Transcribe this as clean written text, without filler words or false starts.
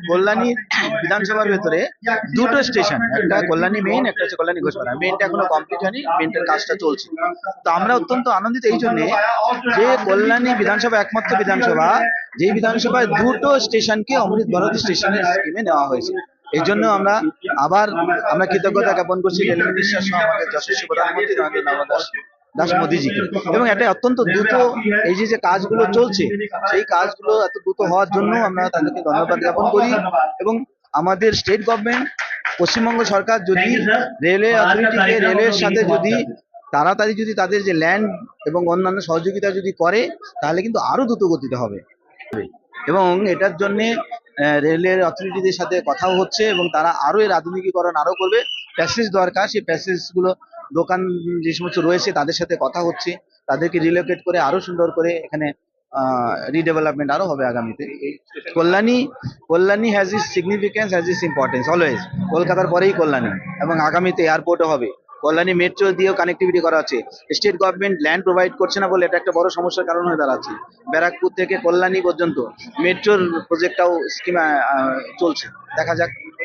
কল্যাণী বিধানসভার ভেতরে দুটো স্টেশন, একটা কল্যাণী মেইন, একটা হচ্ছে কল্যাণী ঘোষপাড়া। মেইনটা এখনো কমপ্লিট হয়নি, মেইনটার কাজটা চলছে। তো আমরা অত্যন্ত আনন্দিত এই জন্যে যে কল্যাণী বিধানসভা একমাত্র বিধানসভা যেই বিধানসভায় দুটো স্টেশনকে অমৃত ভারত স্টেশনের স্কিমে নেওয়া হয়েছে। এই জন্য আমরা কৃতজ্ঞতা জ্ঞাপন করছি রেল মিনিস্টার সহ আমাদের যশস্বী প্রধানমন্ত্রী নরেন্দ্র দাস দাস মোদীজিকে। এবং এটা অত্যন্ত দ্রুত এই যে কাজগুলো চলছে, সেই কাজগুলো এত দ্রুত হওয়ার জন্য আমরা তাদেরকে ধন্যবাদ জ্ঞাপন করি। এবং আমাদের স্টেট গভর্নমেন্ট, পশ্চিমবঙ্গ সরকার যদি রেলওয়ে অথরিটিকে রেলওয়ের সাথে যদি তাড়াতাড়ি যদি তাদের যে ল্যান্ড এবং অন্যান্য সহযোগিতা যদি করে, তাহলে কিন্তু আরো দ্রুত গতিতে হবে। এবং এটার জন্য রেলের অথরিটিদের সাথে কথাও হচ্ছে এবং তারা আরো এর আধুনিকীকরণ আরো করবে। প্যাসেজ দরকার, সেই প্যাসেজগুলো দোকান যে সমস্ত রয়েছে তাদের সাথে কথা হচ্ছে, তাদেরকে রিলোকেট করে আরো সুন্দর করে এখানে রিডেভেলপমেন্ট আরো হবে আগামীতে। Kalyani has is significance, has is importance always. কলকাতার পরেই কল্যাণী, এবং আগামীতে এয়ারপোর্টও হবে। কল্যাণী মেট্রো দিয়েও কানেক্টিভিটি করা হচ্ছে। স্টেট গভর্নমেন্ট ল্যান্ড প্রোভাইড করছে না বলে এটা একটা বড় সমস্যার কারণ হয়ে দাঁড়াচ্ছে। ব্যারাকপুর থেকে কল্যাণী পর্যন্ত মেট্রোর প্রজেক্টটাও স্কিমে চলছে, দেখা যাক